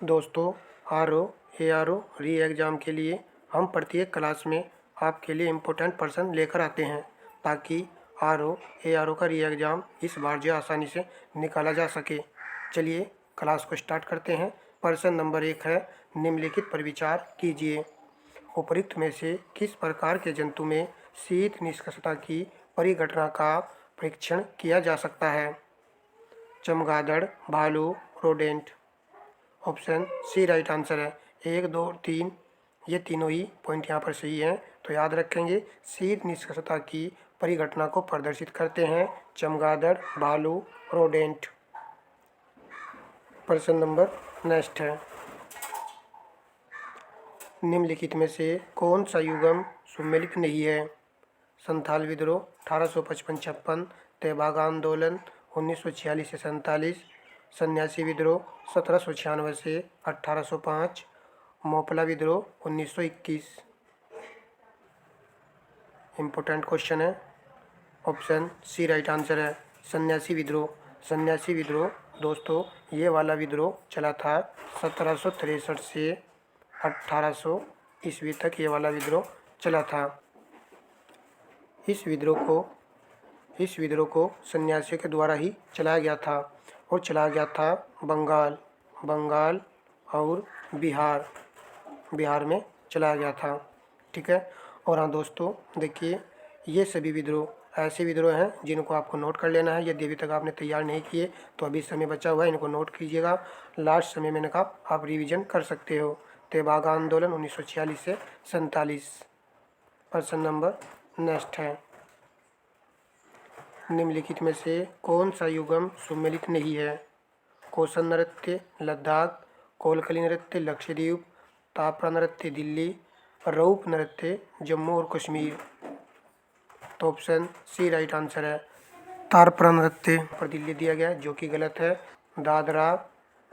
दोस्तों, ARO री exam के लिए हम प्रत्येक क्लास में आपके लिए इम्पोर्टेंट पर्सन लेकर आते हैं ताकि ARO का री एग्ज़ाम इस बार जो आसानी से निकाला जा सके। चलिए क्लास को स्टार्ट करते हैं। पर्सन नंबर 1 है, निम्नलिखित पर विचार कीजिए। उपरोक्त में से किस प्रकार के जंतु में शीत निष्कर्षता की परिघटना का परीक्षण किया जा सकता है? चमगादड़, भालू, rodent. Option C right answer है। 1, 2, 3 ये तीनों ही पॉइंट यहाँ पर सही हैं। तो याद रखेंगे, शीत निष्कर्षता की परिघटना को प्रदर्शित करते हैं चमगादड़, भालू, रोडेंट। प्रश्न नंबर नेक्स्ट है, निम्नलिखित में से कौन सा युग्म सुमेलित नहीं है? संथाल विद्रोह 1855-56, तेभागा आंदोलन 1946 से 47, सन्यासी विद्रोह 1796 से 1805, मोपला विद्रोह 1921। इम्पोर्टेंट क्वेश्चन है। ऑप्शन सी राइट आंसर है, सन्यासी विद्रोह। सन्यासी विद्रोह दोस्तों ये वाला विद्रोह चला था 1763 से 1800 ईस्वी तक ये वाला विद्रोह चला था। इस विद्रोह को सन्यासियों के द्वारा ही चलाया गया था और चलाया गया था बंगाल और बिहार में चलाया गया था। ठीक है। और हाँ दोस्तों देखिए, ये सभी विद्रोह ऐसे विद्रोह हैं जिनको आपको नोट कर लेना है। यदि अभी तक आपने तैयार नहीं किए तो अभी समय बचा हुआ है, इनको नोट कीजिएगा। लास्ट समय मैंने कहा आप रिवीजन कर सकते हो। तेभागा आंदोलन 1946 से 47। प्रश्न नंबर नेक्स्ट है, निम्नलिखित में से कौन सा युग्म सुमेलित नहीं है? कौशन नृत्य लद्दाख, कोलकली नृत्य लक्षद्वीप, तापरा नृत्य दिल्ली, रऊप नृत्य जम्मू और कश्मीर। तो ऑप्शन सी राइट आंसर है, तारपरा नृत्य पर दिल्ली दिया गया है जो कि गलत है।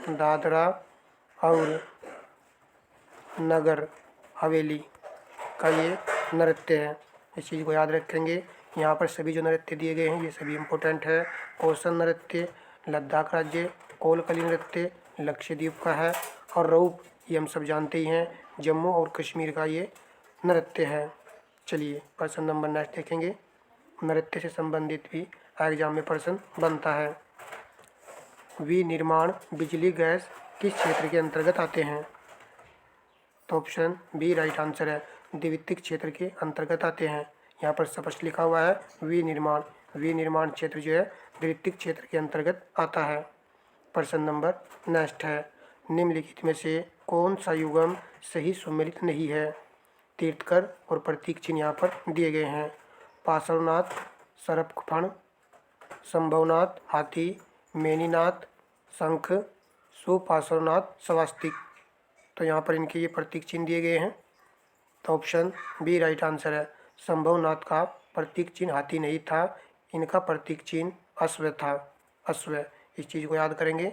दादरा और नगर हवेली का ये नृत्य है। इस चीज़ को याद रखेंगे। यहाँ पर सभी जो नृत्य दिए गए हैं ये सभी इम्पोर्टेंट है। कौशन नृत्य लद्दाख राज्य, कोलकली नृत्य लक्षद्वीप का है और रऊप ये हम सब जानते ही हैं जम्मू और कश्मीर का ये नृत्य है। चलिए प्रश्न नंबर नेक्स्ट देखेंगे। नृत्य से संबंधित भी एग्जाम में प्रश्न बनता है। विनिर्माण बिजली गैस किस क्षेत्र के अंतर्गत आते हैं? तो ऑप्शन बी राइट आंसर है, द्वितीयक क्षेत्र के अंतर्गत आते हैं। यहाँ पर स्पष्ट लिखा हुआ है विनिर्माण क्षेत्र जो है द्वितीयक क्षेत्र के अंतर्गत आता है। प्रश्न नंबर नेक्स्ट है, निम्नलिखित में से कौन सा युग्म सही सुमेलित नहीं है? तीर्थकर और प्रतीक चिन्ह यहाँ पर दिए गए हैं। पार्श्वनाथ सर्पफण, संभवनाथ हाथी, मेनीनाथ शंख, सुपार्श्वनाथ स्वास्तिक। तो यहाँ पर इनके ये प्रतीक चिन्ह दिए गए हैं। तो ऑप्शन बी राइट आंसर है, संभवनाथ का प्रतीक चिन्ह हाथी नहीं था, इनका प्रतीक चिन्ह अश्व था। अश्व, इस चीज़ को याद करेंगे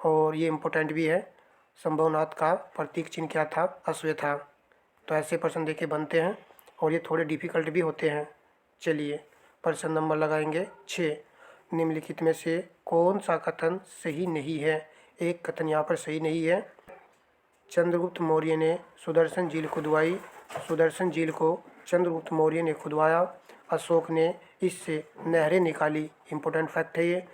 और ये इम्पोर्टेंट भी है। संभवनाथ का प्रतीक चिन्ह क्या था? अश्व था। तो ऐसे प्रश्न देखे बनते हैं और ये थोड़े डिफ़िकल्ट भी होते हैं। चलिए प्रश्न नंबर लगाएंगे 6। निम्नलिखित में से कौन सा कथन सही नहीं है? एक कथन यहाँ पर सही नहीं है। चंद्रगुप्त मौर्य ने सुदर्शन झील खुदवाई। सुदर्शन झील को चंद्रगुप्त मौर्य ने खुदवाया। अशोक ने इससे नहरें निकाली। इम्पोर्टेंट फैक्ट है ये।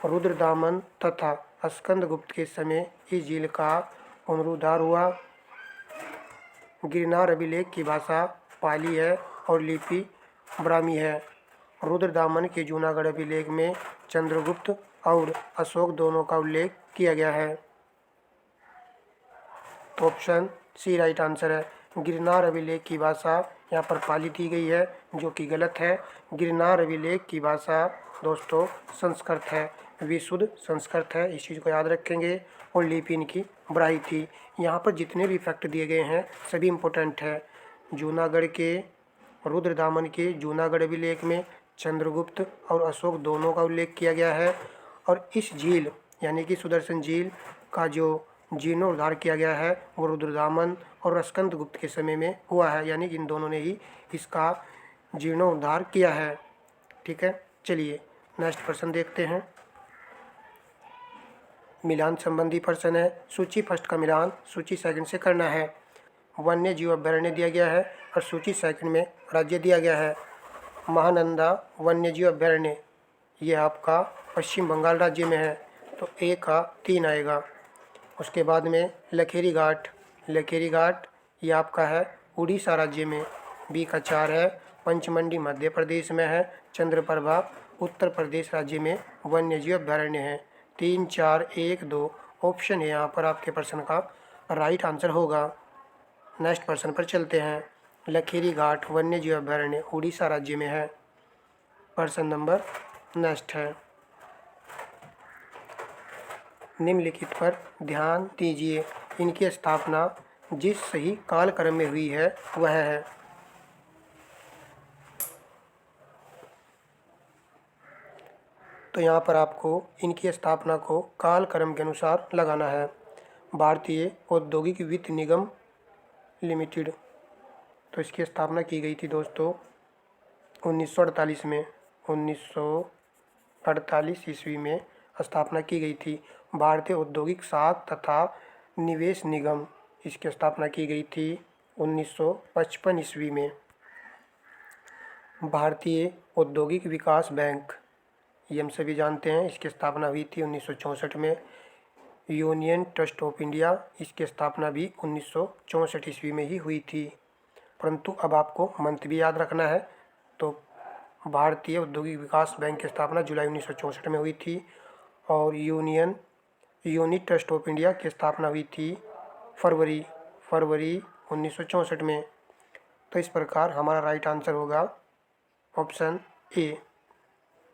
रुद्रदामन तथा स्कंदगुप्त के समय इस झील का पुनरुद्धार हुआ। गिरनार अभिलेख की भाषा पाली है और लिपि ब्राह्मी है। रुद्रदामन के जूनागढ़ अभिलेख में चंद्रगुप्त और अशोक दोनों का उल्लेख किया गया है। तो ऑप्शन सी राइट आंसर है, गिरनार अभिलेख की भाषा यहाँ पर पाली दी गई है जो कि गलत है। गिरनार अभिलेख की भाषा दोस्तों संस्कृत है, विशुद्ध संस्कृत है। इस चीज़ को याद रखेंगे। और लिपि इनकी ब्राह्मी थी। यहाँ पर जितने भी फैक्ट दिए गए हैं सभी इम्पोर्टेंट है। जूनागढ़ के रुद्रदामन के जूनागढ़ अभिलेख में चंद्रगुप्त और अशोक दोनों का उल्लेख किया गया है। और इस झील यानी कि सुदर्शन झील का जो जीर्णोद्धार किया गया है वो रुद्रदामन और स्कंदगुप्त के समय में हुआ है, यानी कि इन दोनों ने ही इसका जीर्णोद्धार किया है। ठीक है। चलिए नेक्स्ट प्रश्न देखते हैं। मिलान संबंधी प्रश्न है। सूची फर्स्ट का मिलान सूची सेकंड से करना है। वन्य जीव अभ्यारण्य दिया गया है और सूची सेकंड में राज्य दिया गया है। महानंदा वन्य जीव अभ्यारण्य ये आपका पश्चिम बंगाल राज्य में है, तो ए का 3 आएगा। उसके बाद में लखेरी घाट ये आपका है उड़ीसा राज्य में, बी का 4 है। पंचमंडी मध्य प्रदेश में है। चंद्रप्रभा उत्तर प्रदेश राज्य में वन्य जीव अभ्यारण्य है। 3, 4, 1, 2 ऑप्शन है यहाँ पर आपके प्रश्न का राइट आंसर होगा। नेक्स्ट प्रश्न पर चलते हैं। लखेरी घाट वन्य जीव अभ्यारण्य उड़ीसा राज्य में है। प्रश्न नंबर नेक्स्ट है। निम्नलिखित पर ध्यान दीजिए, इनकी स्थापना जिस सही कालक्रम में हुई है वह है। तो यहाँ पर आपको इनकी स्थापना को कालक्रम के अनुसार लगाना है। भारतीय औद्योगिक वित्त निगम लिमिटेड, तो इसकी स्थापना की गई थी दोस्तों 1948 में। 1948 ईस्वी में स्थापना की गई थी। भारतीय औद्योगिक साख तथा निवेश निगम, इसकी स्थापना की गई थी 1955 ईस्वी में। भारतीय औद्योगिक विकास बैंक, ये हम सभी जानते हैं, इसकी स्थापना हुई थी 1964 में। यूनियन ट्रस्ट ऑफ इंडिया, इसकी स्थापना भी 1964 ईस्वी में ही हुई थी। परंतु अब आपको मंथ भी याद रखना है। तो भारतीय औद्योगिक विकास बैंक की स्थापना जुलाई 1964 में हुई थी और यूनिट ट्रस्ट ऑफ इंडिया की स्थापना हुई थी फरवरी 1964 में। तो इस प्रकार हमारा राइट आंसर होगा ऑप्शन ए।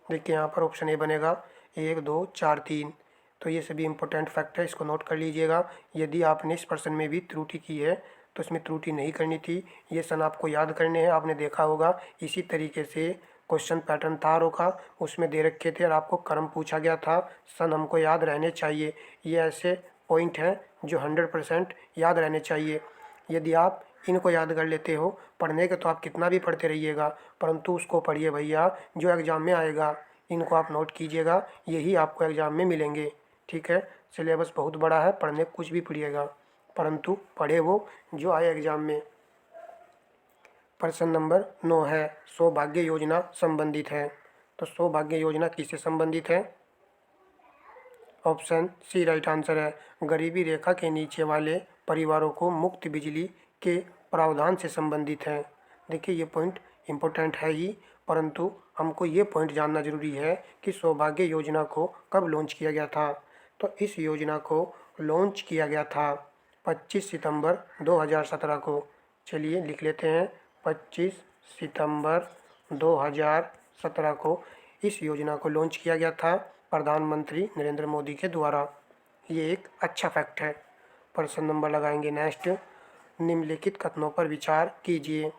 देखिए यहाँ पर ऑप्शन ए बनेगा 1, 2, 4, 3। तो ये सभी इंपॉर्टेंट फैक्ट है, इसको नोट कर लीजिएगा। यदि आपने इस प्रश्न में भी त्रुटि की है तो इसमें त्रुटि नहीं करनी थी। ये सन आपको याद करने हैं। आपने देखा होगा इसी तरीके से क्वेश्चन पैटर्न था रोका, उसमें दे रखे थे और आपको क्रम पूछा गया था। सन हमको याद रहने चाहिए। ये ऐसे पॉइंट हैं जो 100% याद रहने चाहिए। यदि आप इनको याद कर लेते हो, पढ़ने के तो आप कितना भी पढ़ते रहिएगा, परंतु उसको पढ़िए भैया जो एग्ज़ाम में आएगा। इनको आप नोट कीजिएगा, यही आपको एग्ज़ाम में मिलेंगे। ठीक है, सिलेबस बहुत बड़ा है, पढ़ने कुछ भी पढ़िएगा, परंतु पढ़े वो जो आए एग्ज़ाम में। प्रश्न नंबर 9 है, सौभाग्य योजना संबंधित है। तो सौभाग्य योजना किससे संबंधित है? ऑप्शन सी राइट आंसर है। गरीबी रेखा के नीचे वाले परिवारों को मुफ्त बिजली के प्रावधान से संबंधित है। देखिए ये पॉइंट इम्पोर्टेंट है ही, परंतु हमको ये पॉइंट जानना जरूरी है कि सौभाग्य योजना को कब लॉन्च किया गया था। तो इस योजना को लॉन्च किया गया था 25 सितंबर 2017 को। चलिए लिख लेते हैं, 25 सितंबर 2017 को इस योजना को लॉन्च किया गया था प्रधानमंत्री नरेंद्र मोदी के द्वारा। ये एक अच्छा फैक्ट है। प्रश्न नंबर लगाएंगे नेक्स्ट। निम्नलिखित कथनों पर विचार कीजिए।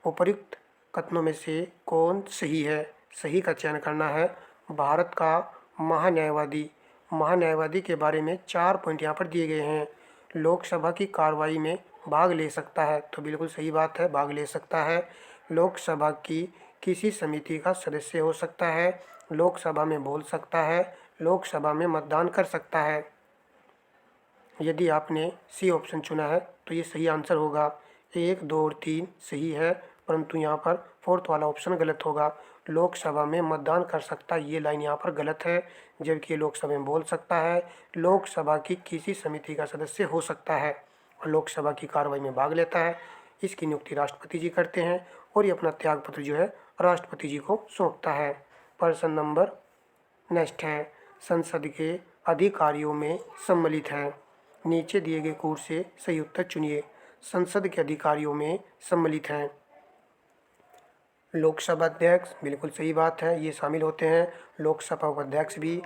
उपर्युक्त कथनों में से कौन सही है? सही का चयन करना है। भारत का महान्यायवादी के बारे में 4 पॉइंट यहाँ पर दिए गए हैं। लोकसभा की कार्रवाई में भाग ले सकता है, तो बिल्कुल सही बात है, भाग ले सकता है। लोकसभा की किसी समिति का सदस्य हो सकता है। लोकसभा में बोल सकता है। लोकसभा में मतदान कर सकता है। यदि आपने सी ऑप्शन चुना है तो ये सही आंसर होगा। 1, 2 और 3 सही है, परंतु यहाँ पर फोर्थ वाला ऑप्शन गलत होगा। लोकसभा में मतदान कर सकता है, ये लाइन यहाँ पर गलत है, जबकि लोकसभा में बोल सकता है। लोकसभा की किसी समिति का सदस्य हो सकता है और लोकसभा की कार्रवाई में भाग लेता है। इसकी नियुक्ति राष्ट्रपति जी करते हैं और ये अपना त्यागपत्र जो है राष्ट्रपति जी को सौंपता है। प्रश्न नंबर नेक्स्ट है, संसद के अधिकारियों में सम्मिलित है। नीचे दिए गए कोड से सही उत्तर चुनिए। संसद के अधिकारियों में सम्मिलित हैं लोकसभा अध्यक्ष, बिल्कुल सही बात है, ये शामिल होते हैं। लोकसभा उपाध्यक्ष भी,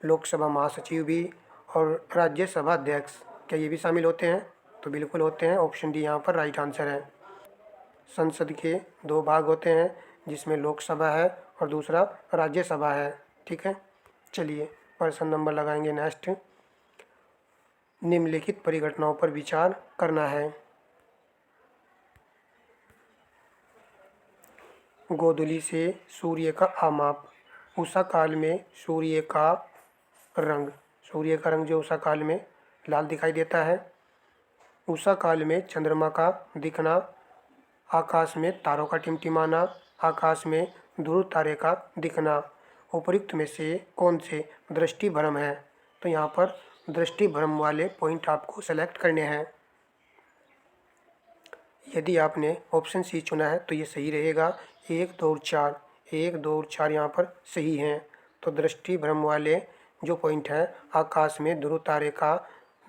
लोकसभा महासचिव भी और राज्यसभा अध्यक्ष, क्या ये भी शामिल होते हैं? तो बिल्कुल होते हैं। ऑप्शन डी यहाँ पर राइट आंसर है। संसद के 2 भाग होते हैं, जिसमें लोकसभा है और दूसरा राज्यसभा है। ठीक है, चलिए प्रश्न नंबर लगाएंगे नेक्स्ट। निम्नलिखित परिघटनाओं पर विचार करना है। गोधूली से सूर्य का आमाप। उषा काल में सूर्य का रंग, सूर्य का रंग जो उषा काल में लाल दिखाई देता है। उषा काल में चंद्रमा का दिखना, आकाश में तारों का टिमटिमाना, आकाश में ध्रुव तारे का दिखना, उपयुक्त में से कौन से दृष्टि भ्रम है? तो यहाँ पर दृष्टि भ्रम वाले पॉइंट आपको सेलेक्ट करने हैं। यदि आपने ऑप्शन सी चुना है तो ये सही रहेगा। 1, 2 और 4, 1, 2 और 4 यहाँ पर सही हैं। तो दृष्टि भ्रम वाले जो पॉइंट है, आकाश में ध्रुव तारे का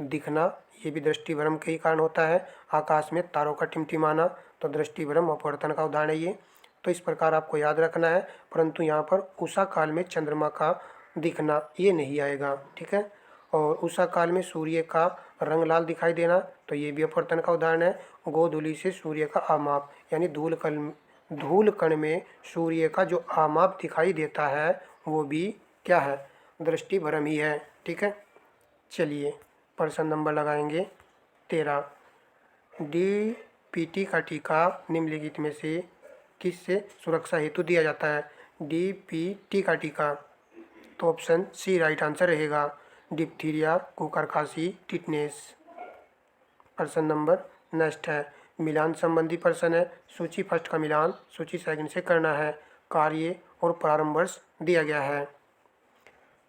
दिखना, ये भी दृष्टि भ्रम के ही कारण होता है। आकाश में तारों का टिमटिमाना, तो दृष्टि भ्रम अपवर्तन का उदाहरण है ये। तो इस प्रकार आपको याद रखना है, परंतु यहाँ पर उषा काल में चंद्रमा का दिखना ये नहीं आएगा, ठीक है। और उषा काल में सूर्य का रंग लाल दिखाई देना, तो ये भी अपवर्तन का उदाहरण है। गोधूलि से सूर्य का आमाप, यानी धूल कण में सूर्य का जो आमाप दिखाई देता है वो भी क्या है? दृष्टि भ्रम ही है, ठीक है। चलिए प्रश्न नंबर लगाएंगे 13। DPT का टीका निम्नलिखित में से किससे सुरक्षा हेतु दिया जाता है? DPT का टीका, तो ऑप्शन सी राइट आंसर रहेगा। डिप्थीरिया, कुकर खांसी, टिटनेस। प्रश्न नंबर नेक्स्ट है, मिलान संबंधी प्रश्न है। सूची फर्स्ट का मिलान सूची सेकंड से करना है। कार्य और प्रारंभ वर्ष दिया गया है।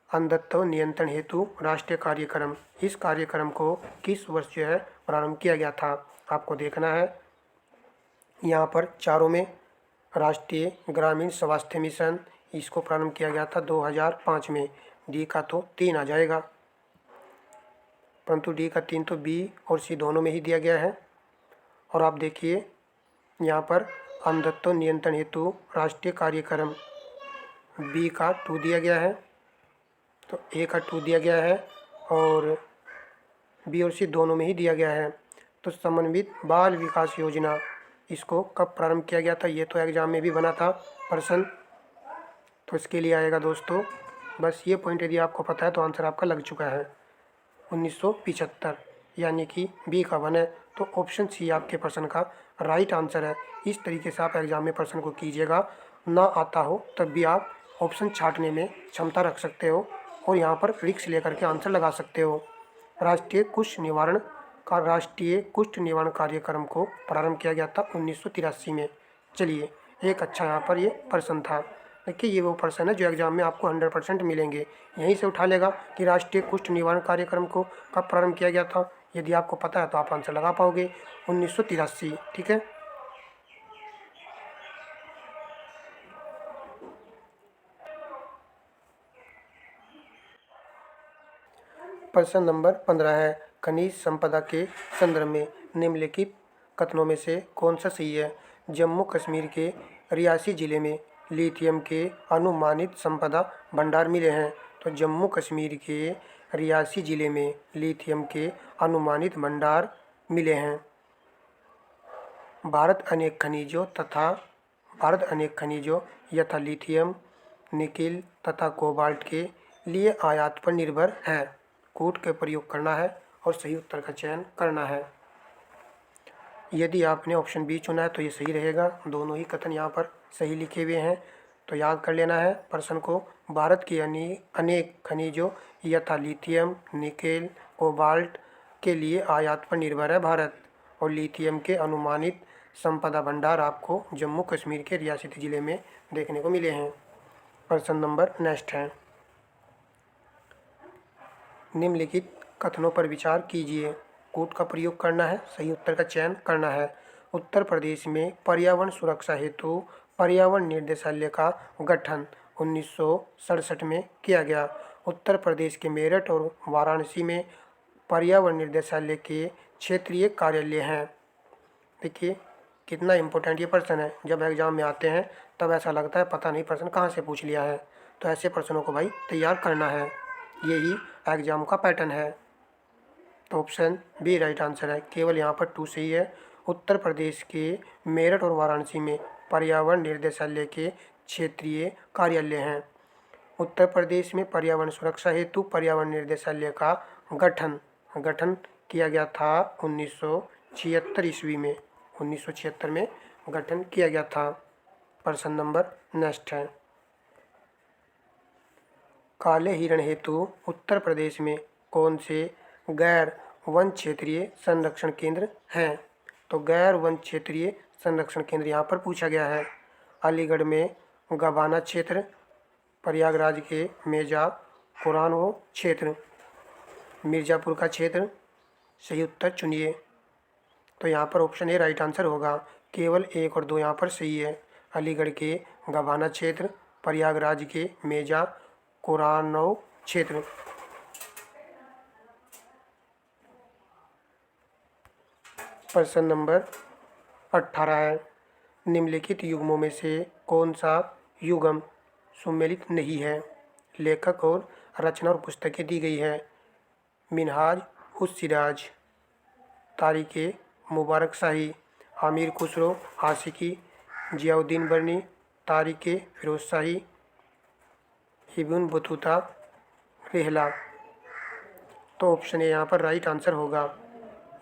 अंधत्व नियंत्रण हेतु राष्ट्रीय कार्यक्रम, इस कार्यक्रम को किस वर्ष जो है प्रारंभ किया गया था? आपको देखना है। यहाँ पर चारों में राष्ट्रीय ग्रामीण स्वास्थ्य मिशन, इसको प्रारंभ किया गया था 2005 में। डी का तो 3 आ जाएगा, परंतु डी का 3 तो बी और सी दोनों में ही दिया गया है। और आप देखिए यहाँ पर अंधत्व नियंत्रण हेतु राष्ट्रीय कार्यक्रम, बी का 2 दिया गया है, तो ए का 2 दिया गया है और बी और सी दोनों में ही दिया गया है। तो समन्वित बाल विकास योजना, इसको कब प्रारंभ किया गया था? ये तो एग्जाम में भी बना था प्रश्न, तो इसके लिए आएगा दोस्तों, बस ये पॉइंट यदि आपको पता है तो आंसर आपका लग चुका है। 1975, यानी कि बी का 1 है। तो ऑप्शन सी आपके प्रश्न का राइट आंसर है। इस तरीके से आप एग्जाम में प्रश्न को कीजिएगा, ना आता हो तब भी आप ऑप्शन छांटने में क्षमता रख सकते हो और यहाँ पर रिस्क लेकर के आंसर लगा सकते हो। राष्ट्रीय कुष्ठ निवारण कार्यक्रम को प्रारंभ किया गया था 1983 में। चलिए, एक अच्छा यहाँ पर ये प्रश्न था। देखिए, ये वो प्रश्न है जो एग्जाम में आपको 100% मिलेंगे। यहीं से उठा लेगा कि राष्ट्रीय कुष्ठ निवारण कार्यक्रम को कब प्रारंभ किया गया था। यदि आपको पता है तो आप आंसर लगा पाओगे, 1983, ठीक है। प्रश्न नंबर 15 है, खनिज संपदा के संदर्भ में निम्नलिखित कथनों में से कौन सा सही है? जम्मू कश्मीर के रियासी जिले में लिथियम के अनुमानित संपदा भंडार मिले हैं। तो जम्मू कश्मीर के रियासी जिले में लिथियम के अनुमानित भंडार मिले हैं। भारत अनेक खनिजों यथा लिथियम, निकिल तथा कोबाल्ट के लिए आयात पर निर्भर है। कूट का प्रयोग करना है और सही उत्तर का चयन करना है। यदि आपने ऑप्शन बी चुना है तो ये सही रहेगा। दोनों ही कथन यहाँ पर सही लिखे हुए हैं, तो याद कर लेना है प्रश्न को। भारत की अनेक खनिजों यथा लिथियम, निकेल, कोबाल्ट के लिए आयात पर निर्भर है भारत, और लिथियम के अनुमानित संपदा भंडार आपको जम्मू कश्मीर के रियासती ज़िले में देखने को मिले हैं। प्रश्न नंबर नेक्स्ट है, निम्नलिखित कथनों पर विचार कीजिए। कूट का प्रयोग करना है, सही उत्तर का चयन करना है। उत्तर प्रदेश में पर्यावरण सुरक्षा हेतु पर्यावरण निर्देशालय का गठन 1967 में किया गया। उत्तर प्रदेश के मेरठ और वाराणसी में पर्यावरण निर्देशालय के क्षेत्रीय कार्यालय हैं। देखिए कितना इम्पोर्टेंट ये प्रश्न है। जब एग्जाम में आते हैं तब ऐसा लगता है पता नहीं प्रश्न कहाँ से पूछ लिया है। तो ऐसे प्रश्नों को भाई तैयार करना है, यही एग्जाम का पैटर्न है। तो ऑप्शन बी राइट आंसर है। केवल यहाँ पर 2 सही है। उत्तर प्रदेश के मेरठ और वाराणसी में पर्यावरण निर्देशालय के क्षेत्रीय कार्यालय हैं। उत्तर प्रदेश में पर्यावरण सुरक्षा हेतु पर्यावरण निर्देशालय का गठन किया गया था 1976 ईस्वी में। 1976 में गठन किया गया था। प्रश्न नंबर नेक्स्ट है, काले हिरण हेतु उत्तर प्रदेश में कौन से गैर वन क्षेत्रीय संरक्षण केंद्र हैं? तो गैर वन क्षेत्रीय संरक्षण केंद्र यहाँ पर पूछा गया है। अलीगढ़ में गवाना क्षेत्र, प्रयागराज के मेजा कुरानो क्षेत्र, मिर्ज़ापुर का क्षेत्र। सही उत्तर चुनिए। तो यहाँ पर ऑप्शन ए राइट आंसर होगा। केवल 1 और 2 यहाँ पर सही है। अलीगढ़ के गवाना क्षेत्र, प्रयागराज के मेजा कुरानो क्षेत्र। प्रश्न नंबर 18 है। निम्नलिखित युग्मों में से कौन सा युग्म सुमेलित नहीं है? लेखक और रचना और पुस्तकें दी गई है। मिनहाज उस सिराज, तारीख़ मुबारक शाही, आमिर खुसरो, आशिकी, जियाउद्दीन बर्नी, तारीख़ फिरोज शाही, इब्न बतूता, रिहला। तो ऑप्शन ए यहाँ पर राइट आंसर होगा।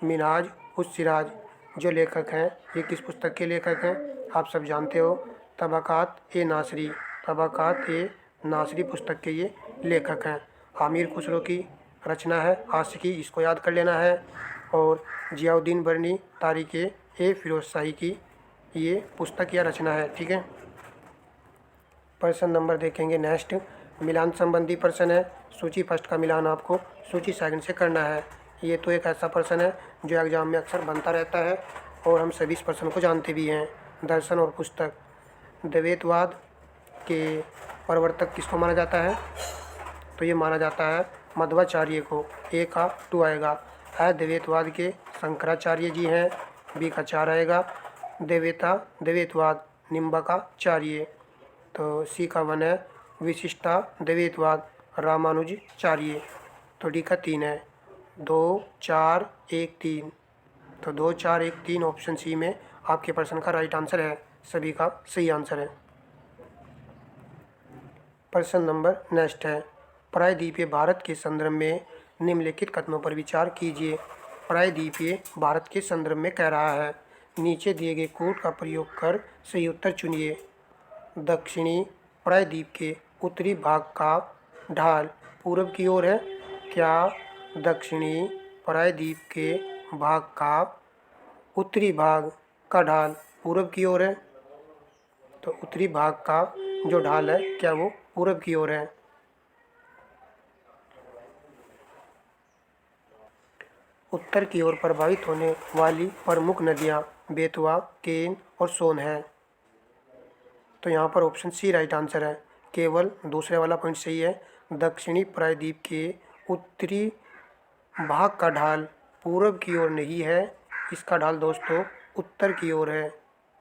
मिनहाज उस सिराज जो लेखक हैं, ये किस पुस्तक के लेखक हैं? आप सब जानते हो, तबक़ात ए नासरी, तबक़ात ए नासरी पुस्तक के ये लेखक हैं। आमिर खुसरो की रचना है आशिकी, इसको याद कर लेना है। और जियाउद्दीन बर्नी, तारीख़ ए फिरोज शाही की ये पुस्तक या रचना है। ठीक है। प्रश्न नंबर देखेंगे नेक्स्ट। मिलान संबंधी प्रश्न है। सूची फर्स्ट का मिलान आपको सूची सेकंड से करना है। ये तो एक ऐसा प्रश्न है जो एग्जाम में अक्सर बनता रहता है और हम सभी इस प्रश्न को जानते भी हैं। दर्शन और पुस्तक। द्वैतवाद के प्रवर्तक किसको माना जाता है? तो ये माना जाता है मध्वाचार्य को। ए का 2 आएगा। अद्वैतवाद के शंकराचार्य जी हैं। बी का 4 आएगा। द्वैतवाद निम्बाकाचार्य। तो सी का 1 है। विशिष्टा द्वैतवाद रामानुजाचार्य। तो डी का 3 है। 2 4 1 3। तो 2 4 1 3 ऑप्शन सी में आपके प्रश्न का राइट आंसर है। सभी का सही आंसर है। प्रश्न नंबर नेक्स्ट है। प्रायद्वीपीय भारत के संदर्भ में निम्नलिखित कथनों पर विचार कीजिए। प्रायद्वीपीय भारत के संदर्भ में कह रहा है। नीचे दिए गए कोड का प्रयोग कर सही उत्तर चुनिए। दक्षिणी प्रायद्वीप के उत्तरी भाग का ढाल पूर्व की ओर है। क्या दक्षिणी प्रायद्वीप के भाग का उत्तरी भाग का ढाल पूर्व की ओर है? तो उत्तरी भाग का जो ढाल है क्या वो पूर्व की ओर है? उत्तर की ओर प्रभावित होने वाली प्रमुख नदियाँ बेतवा, केन और सोन है। तो यहाँ पर ऑप्शन सी राइट आंसर है। केवल दूसरे वाला पॉइंट सही है। दक्षिणी प्रायद्वीप के उत्तरी भाग का ढाल पूर्व की ओर नहीं है। इसका ढाल दोस्तों उत्तर की ओर है।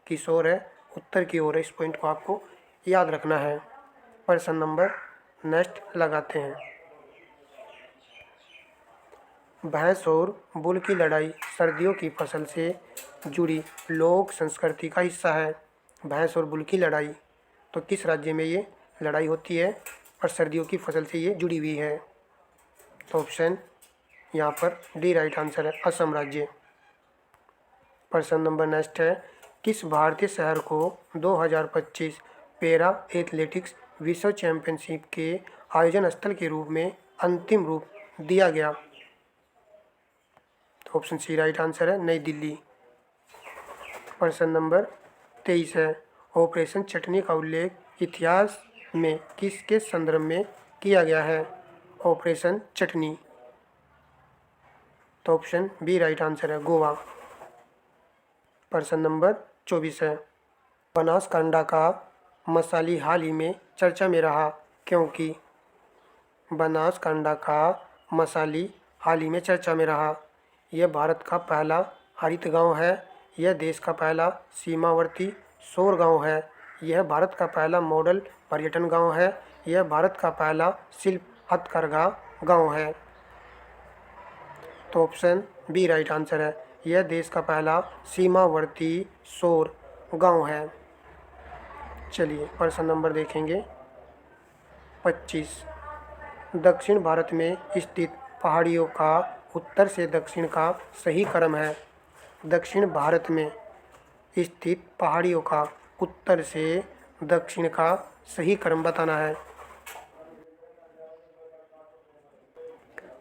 किस ओर है? उत्तर की ओर है। इस पॉइंट को आपको याद रखना है। प्रश्न नंबर नेक्स्ट लगाते हैं। भैंस और बुल की लड़ाई सर्दियों की फसल से जुड़ी लोक संस्कृति का हिस्सा है। भैंस और बुल की लड़ाई, तो किस राज्य में ये लड़ाई होती है और सर्दियों की फसल से ये जुड़ी हुई है? तो ऑप्शन यहाँ पर डी राइट आंसर है, असम राज्य। प्रश्न नंबर नेक्स्ट है। किस भारतीय शहर को 2025 पैरा एथलेटिक्स विश्व चैंपियनशिप के आयोजन स्थल के रूप में अंतिम रूप दिया गया? तो ऑप्शन सी राइट आंसर है, नई दिल्ली। प्रश्न नंबर 23 है। ऑपरेशन चटनी का उल्लेख इतिहास में किसके संदर्भ में किया गया है? ऑपरेशन चटनी। तो ऑप्शन बी राइट आंसर है, गोवा। प्रश्न नंबर 24 है। बनासकांडा का मसाली हाल ही में चर्चा में रहा क्योंकि? बनासकांडा का मसाली हाल ही में चर्चा में रहा। यह भारत का पहला हरित गांव है। यह देश का पहला सीमावर्ती सौर गांव है। यह भारत का पहला मॉडल पर्यटन गांव है। यह भारत का पहला शिल्प हथकरघा गांव है। तो ऑप्शन बी राइट आंसर है। यह देश का पहला सीमावर्ती सौर गांव है। चलिए प्रश्न नंबर देखेंगे 25। दक्षिण भारत में स्थित पहाड़ियों का उत्तर से दक्षिण का सही क्रम है। दक्षिण भारत में स्थित पहाड़ियों का उत्तर से दक्षिण का सही क्रम बताना है।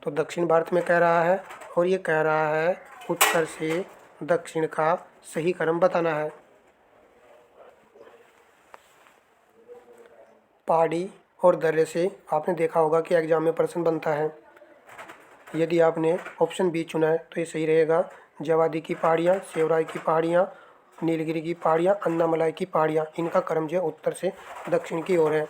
तो दक्षिण भारत में कह रहा है और ये कह रहा है उत्तर से दक्षिण का सही क्रम बताना है। पहाड़ी और दर्रे से आपने देखा होगा कि एग्जाम में प्रश्न बनता है। यदि आपने ऑप्शन बी चुना है तो ये सही रहेगा। जवादी की पहाड़ियाँ, सेवराय की पहाड़ियाँ, नीलगिरी की पहाड़ियाँ, अन्नामलाई की पहाड़ियाँ, इनका क्रम जो है उत्तर से दक्षिण की ओर है।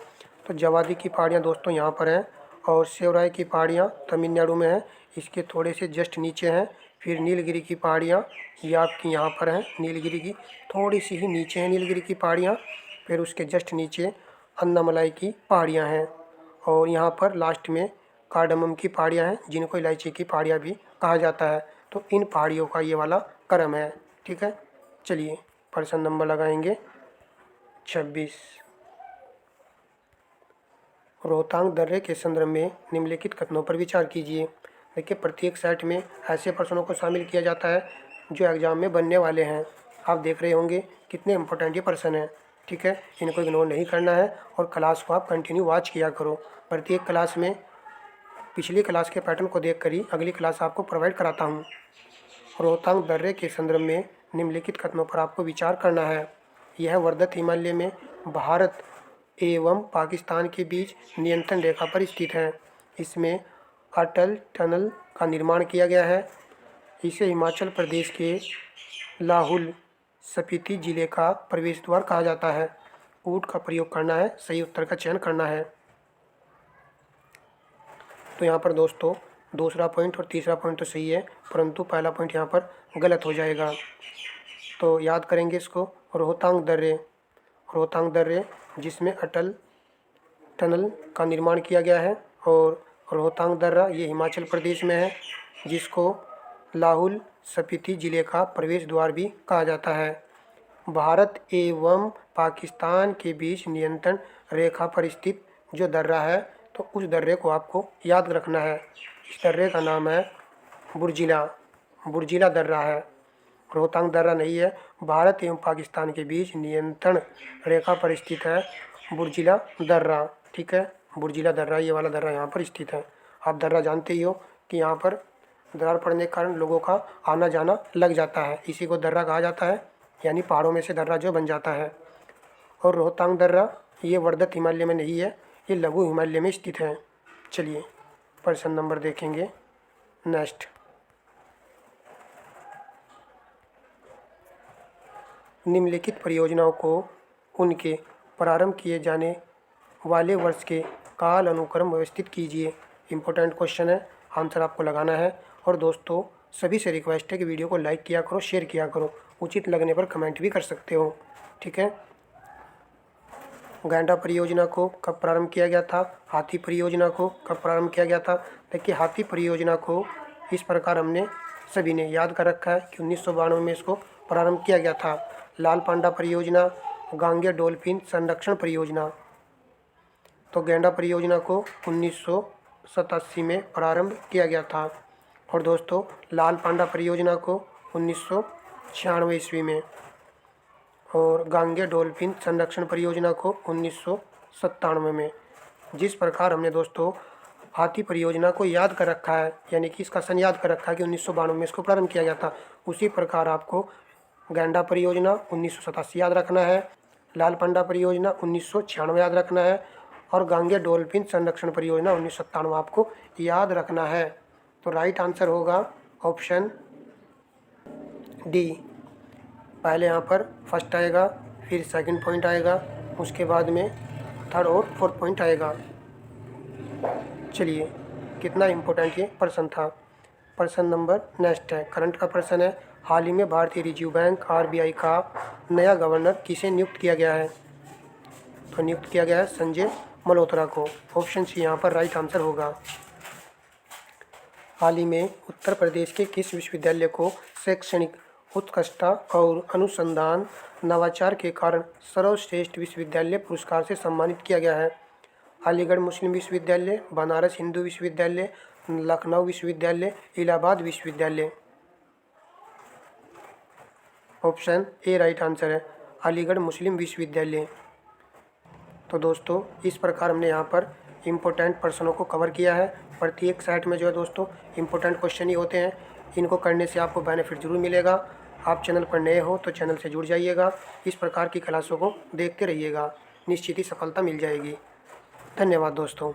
तो जवादी की पहाड़ियाँ दोस्तों यहाँ पर हैं और सेवराय की पहाड़ियाँ तमिलनाडु में हैं, इसके थोड़े से जस्ट नीचे हैं। फिर नीलगिरी की पहाड़ियाँ ये आपकी यहाँ पर हैं, नीलगिरी की थोड़ी सी ही नीचे हैं नीलगिरी की पहाड़ियाँ। फिर उसके जस्ट नीचे अन्नामलाई की पहाड़ियाँ हैं और यहाँ पर लास्ट में कार्डमम की पहाड़ियाँ हैं, जिनको इलायची की पहाड़ियाँ भी कहा जाता है। तो इन पहाड़ियों का ये वाला क्रम है। ठीक है, चलिए प्रश्न नंबर लगाएंगे 26। रोहतांग दर्रे के संदर्भ में निम्नलिखित कथनों पर विचार कीजिए। देखिए, प्रत्येक सेट में ऐसे प्रश्नों को शामिल किया जाता है जो एग्जाम में बनने वाले हैं। आप देख रहे होंगे कितने इंपॉर्टेंट ये प्रश्न हैं। ठीक है, इनको इग्नोर नहीं करना है और क्लास को आप कंटिन्यू वॉच किया करो। प्रत्येक क्लास में पिछली क्लास के पैटर्न को देखकर ही अगली क्लास आपको प्रोवाइड कराता हूँ। रोहतांग दर्रे के संदर्भ में निम्नलिखित कथनों पर आपको विचार करना है। यह वर्धत हिमालय में भारत एवं पाकिस्तान के बीच नियंत्रण रेखा पर स्थित है। इसमें अटल टनल का निर्माण किया गया है। इसे हिमाचल प्रदेश के लाहौल स्पीति जिले का प्रवेश द्वार कहा जाता है। ऊँट का प्रयोग करना है, सही उत्तर का चयन करना है। तो यहाँ पर दोस्तों दूसरा पॉइंट और तीसरा पॉइंट तो सही है, परंतु पहला पॉइंट यहाँ पर गलत हो जाएगा। तो याद करेंगे इसको। रोहतांग दर्रे जिसमें अटल टनल का निर्माण किया गया है और रोहतांग दर्रा ये हिमाचल प्रदेश में है, जिसको लाहौल स्पीति जिले का प्रवेश द्वार भी कहा जाता है। भारत एवं पाकिस्तान के बीच नियंत्रण रेखा पर स्थित जो दर्रा है, तो उस दर्रे को आपको याद रखना है। इस दर्रे का नाम है बुर्जिला दर्रा है, रोहतांग दर्रा नहीं है। भारत एवं पाकिस्तान के बीच नियंत्रण रेखा पर स्थित है बुर्जिला दर्रा। ठीक है, बुर्जिला दर्रा ये वाला दर्रा यहाँ पर स्थित है। आप दर्रा जानते ही हो कि यहाँ पर दरार पड़ने के कारण लोगों का आना जाना लग जाता है, इसी को दर्रा कहा जाता है, यानी पहाड़ों में से दर्रा जो बन जाता है। और रोहतांग दर्रा ये वर्धत हिमालय में नहीं है, ये लघु हिमालय में स्थित है। चलिए प्रश्न नंबर देखेंगे नेक्स्ट। निम्नलिखित परियोजनाओं को उनके प्रारंभ किए जाने वाले वर्ष के काल अनुक्रम व्यवस्थित कीजिए। इम्पोर्टेंट क्वेश्चन है, आंसर आपको लगाना है। और दोस्तों सभी से रिक्वेस्ट है कि वीडियो को लाइक किया करो, शेयर किया करो, उचित लगने पर कमेंट भी कर सकते हो। ठीक है, गैंडा परियोजना को कब प्रारंभ किया गया था? हाथी परियोजना को कब प्रारंभ किया गया था? देखिए, हाथी परियोजना को इस प्रकार हमने सभी ने याद कर रखा है कि 1992 में इसको प्रारंभ किया गया था। लाल पांडा परियोजना, गांगे डॉल्फिन संरक्षण परियोजना। तो गैंडा परियोजना को 1987 में प्रारंभ किया गया था और दोस्तों लाल पांडा परियोजना को 1996 ईस्वी में और गांगे डॉल्फिन संरक्षण परियोजना को 1997 में। जिस प्रकार हमने दोस्तों हाथी परियोजना को याद कर रखा है, यानी कि इसका सन याद कर रखा है कि 1992 में इसको प्रारंभ किया गया था, उसी प्रकार आपको गैंडा परियोजना 1987 याद रखना है, लाल पांडा परियोजना 1996 याद रखना है और गांगे डॉल्फिन संरक्षण परियोजना 1997 आपको याद रखना है। तो राइट आंसर होगा ऑप्शन डी। पहले यहाँ पर फर्स्ट आएगा, फिर सेकंड पॉइंट आएगा, उसके बाद में थर्ड और फोर्थ पॉइंट आएगा। चलिए, कितना इम्पोर्टेंट ये प्रश्न था। प्रश्न नंबर नेक्स्ट है, करंट का प्रश्न है। हाल ही में भारतीय रिजर्व बैंक आरबीआई का नया गवर्नर किसे नियुक्त किया गया है? तो नियुक्त किया गया है संजय मल्होत्रा को। ऑप्शन सी यहाँ पर राइट आंसर होगा। हाल ही में उत्तर प्रदेश के किस विश्वविद्यालय को शैक्षणिक उत्कृष्टता और अनुसंधान नवाचार के कारण सर्वश्रेष्ठ विश्वविद्यालय पुरस्कार से सम्मानित किया गया है? अलीगढ़ मुस्लिम विश्वविद्यालय, बनारस हिंदू विश्वविद्यालय, लखनऊ विश्वविद्यालय, इलाहाबाद विश्वविद्यालय। ऑप्शन ए राइट आंसर है, अलीगढ़ मुस्लिम विश्वविद्यालय। तो दोस्तों इस प्रकार हमने यहाँ पर इम्पोर्टेंट प्रश्नों को कवर किया है। प्रत्येक सेट में जो है दोस्तों इम्पोर्टेंट क्वेश्चन ही होते हैं। इनको करने से आपको बेनिफिट ज़रूर मिलेगा। आप चैनल पर नए हो तो चैनल से जुड़ जाइएगा। इस प्रकार की क्लासों को देखते रहिएगा, निश्चित ही सफलता मिल जाएगी। धन्यवाद दोस्तों।